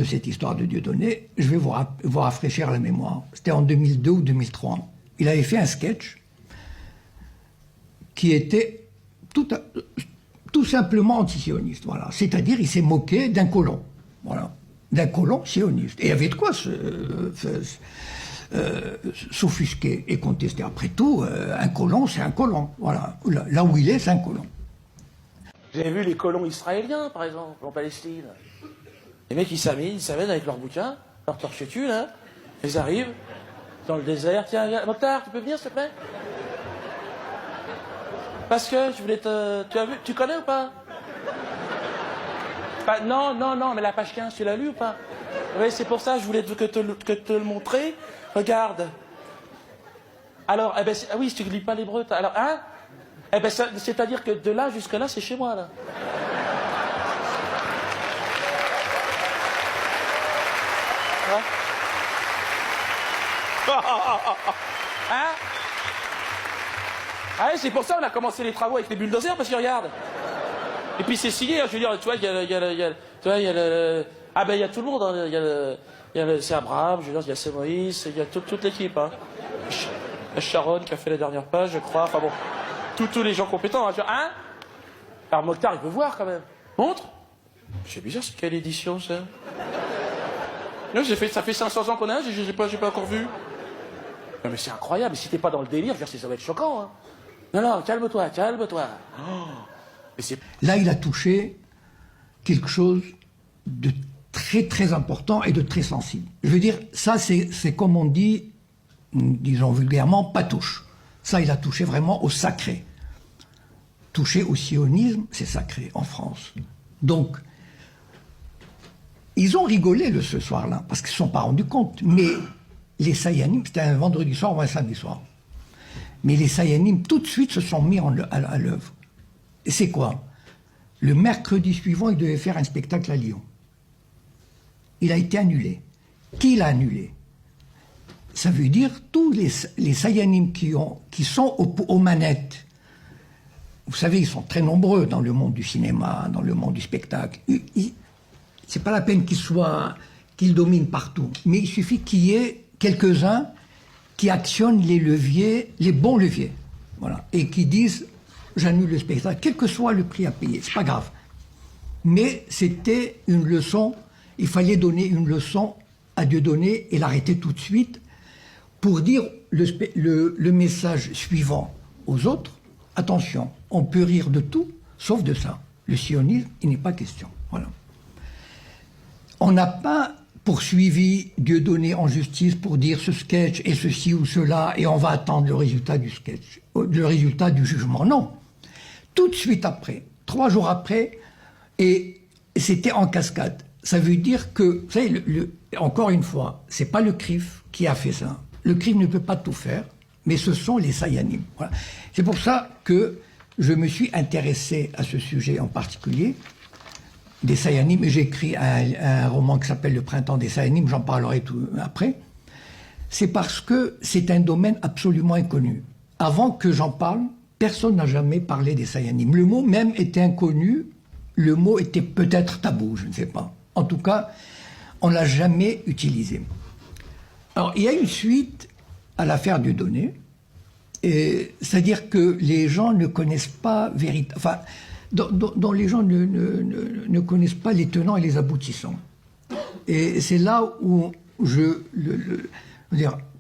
cette histoire de Dieudonné, je vais vous rafraîchir la mémoire. C'était en 2002 ou 2003. Il avait fait un sketch qui était tout simplement antisioniste. Voilà. C'est-à-dire, il s'est moqué d'un colon. Voilà. D'un colon sioniste. Et il y avait de quoi s'offusquer et contester. Après tout, un colon, c'est un colon. Voilà. Là où il est, c'est un colon. Vous avez vu les colons israéliens, par exemple, en Palestine. Les mecs, ils s'amènent avec leurs bouquins, leurs torches-tues, là. Ils arrivent dans le désert. Tiens, viens, Mokhtar, tu peux venir, s'il te plaît? Parce que je voulais te... Tu as vu? Tu connais ou pas? Non, mais la page 15, tu l'as lu ou pas? Oui, c'est pour ça, je voulais que te le montrer. Regarde. Alors, eh ben, ah oui, si tu ne lis pas l'hébreu, alors, hein? Eh ben, c'est-à-dire que de là jusque là, c'est chez moi, là. Hein? Ah ouais, c'est pour ça qu'on a commencé les travaux avec les bulldozers, parce que regarde. Et puis c'est signé, je veux dire, tu vois, il y a le... Ah ben il y a tout le monde, hein. C'est Abraham, je veux dire, il y a c'est Moïse, il y a toute l'équipe, hein. Sharon qui a fait la dernière page, je crois, enfin bon. Tous les gens compétents, hein? Alors Mokhtar, il peut voir quand même. Montre. C'est bizarre, c'est quelle édition, ça? Non, ça fait 500 ans qu'on a, j'ai pas encore vu. Non mais c'est incroyable, si t'es pas dans le délire, je veux dire, ça va être choquant, hein. Non, calme-toi. Oh. Là, il a touché quelque chose de très très important et de très sensible. Je veux dire, ça c'est comme on dit, disons vulgairement, pas touche. Ça, il a touché vraiment au sacré. Toucher au sionisme, c'est sacré en France. Donc, ils ont rigolé ce soir-là, parce qu'ils ne se sont pas rendus compte. Mais les Sayanim, c'était un vendredi soir ou un samedi soir. Mais les Sayanim, tout de suite, se sont mis à l'œuvre. Et c'est quoi? Le mercredi suivant, il devait faire un spectacle à Lyon. Il a été annulé. Qui l'a annulé? Ça veut dire tous les Sayanim qui sont aux manettes. Vous savez, ils sont très nombreux dans le monde du cinéma, dans le monde du spectacle. C'est pas la peine qu'ils dominent partout. Mais il suffit qu'il y ait quelques-uns qui actionnent les leviers, les bons leviers. Voilà. Et qui disent, j'annule le spectacle, quel que soit le prix à payer. C'est pas grave. Mais c'était une leçon, il fallait donner une leçon à Dieudonné et l'arrêter tout de suite pour dire le message suivant aux autres. Attention, on peut rire de tout, sauf de ça. Le sionisme, il n'est pas question. Voilà. On n'a pas poursuivi Dieudonné en justice pour dire ce sketch est ceci ou cela et on va attendre le résultat du sketch, le résultat du jugement. Non. Tout de suite après, 3 jours après, et c'était en cascade. Ça veut dire que, vous savez, encore une fois, c'est pas le CRIF qui a fait ça. Le CRIF ne peut pas tout faire, mais ce sont les Sayanim. Voilà. C'est pour ça que je me suis intéressé à ce sujet en particulier, des Sayanim, et j'ai écrit un roman qui s'appelle Le Printemps des Sayanim, j'en parlerai tout après. C'est parce que c'est un domaine absolument inconnu. Avant que j'en parle, personne n'a jamais parlé des Sayanim. Le mot même était inconnu, le mot était peut-être tabou, je ne sais pas. En tout cas, on ne l'a jamais utilisé. Alors, il y a une suite à l'affaire Dieudonné, c'est-à-dire que les gens ne connaissent pas véritablement... Enfin, dont les gens ne connaissent pas les tenants et les aboutissants. Et c'est là où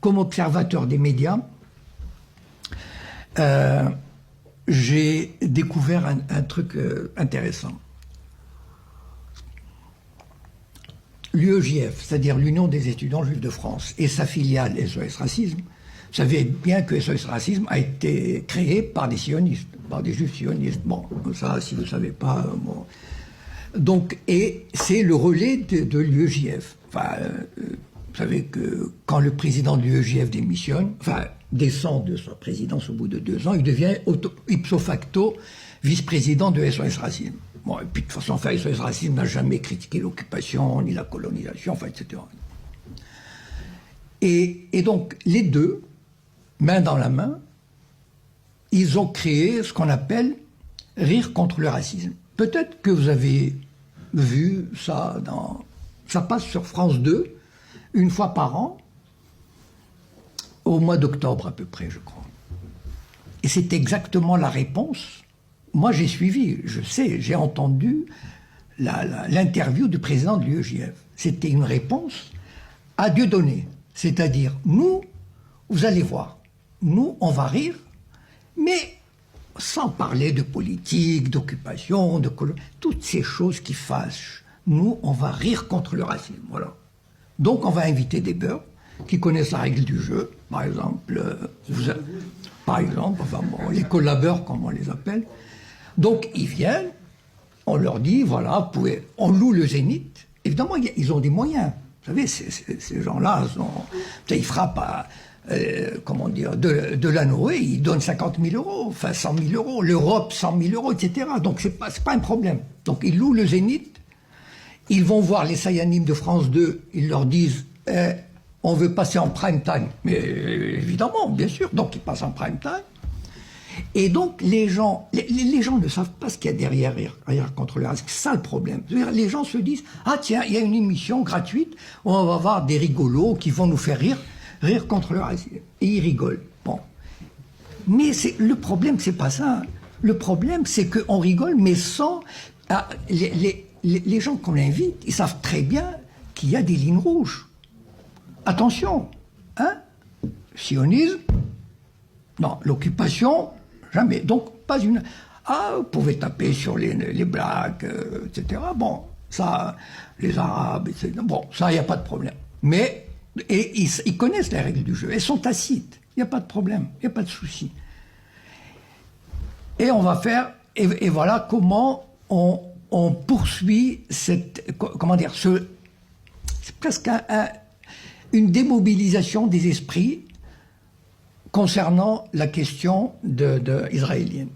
comme observateur des médias, j'ai découvert un truc intéressant. L'UEJF, c'est-à-dire l'Union des étudiants juifs de France, et sa filiale SOS Racisme, vous savez bien que SOS Racisme a été créé par des sionistes, par des juifs sionistes. Bon, ça, si vous ne savez pas... bon. Donc, et c'est le relais de l'UEJF. Enfin, vous savez que quand le président de l'UEJF démissionne, enfin, descend de sa présidence au bout de 2 ans, il devient ipso facto vice-président de SOS Racisme. Bon, et puis de toute façon, enfin, SOS Racisme n'a jamais critiqué l'occupation, ni la colonisation, enfin, etc. Et donc, les deux, main dans la main, ils ont créé ce qu'on appelle Rire contre le racisme. Peut-être que vous avez vu ça Ça passe sur France 2, une fois par an, au mois d'octobre à peu près, je crois. Et c'est exactement la réponse. Moi, j'ai suivi, je sais, j'ai entendu l'interview du président de l'UEJF. C'était une réponse à Dieudonné. C'est-à-dire, nous, vous allez voir, nous, on va rire, mais sans parler de politique, d'occupation, toutes ces choses qui fâchent. Nous, on va rire contre le racisme, voilà. Donc, on va inviter des beurs qui connaissent la règle du jeu, par exemple, enfin bon, les collabeurs, comme on les appelle. Donc, ils viennent, on leur dit, voilà, on loue le Zénith. Évidemment, ils ont des moyens. Vous savez, ces gens-là, ils frappent à, comment dire, de la Noé, ils donnent 50 000 euros, enfin 100 000 euros, l'Europe 100 000 euros, etc. Donc, c'est pas un problème. Donc, ils louent le Zénith. Ils vont voir les Sayanim de France 2, ils leur disent on veut passer en prime time. Mais évidemment, bien sûr, donc ils passent en prime time. Et donc les gens ne savent pas ce qu'il y a derrière contre le racisme. C'est ça le problème. Les gens se disent ah tiens, il y a une émission gratuite où on va voir des rigolos qui vont nous faire rire contre le racisme. Et ils rigolent. Bon. Mais le problème, c'est pas ça. Le problème, c'est qu'on rigole, mais sans... les gens qu'on invite, ils savent très bien qu'il y a des lignes rouges. Attention, hein? Sionisme, non, l'occupation, jamais. Donc, pas une... Ah, vous pouvez taper sur les blacks, etc. Bon, ça, les Arabes, etc. Bon, ça, il n'y a pas de problème. Mais, ils connaissent les règles du jeu. Elles sont tacites. Il n'y a pas de problème. Il n'y a pas de souci. Et on va faire... Et voilà comment on poursuit comment dire, c'est presque une démobilisation des esprits concernant la question israélienne.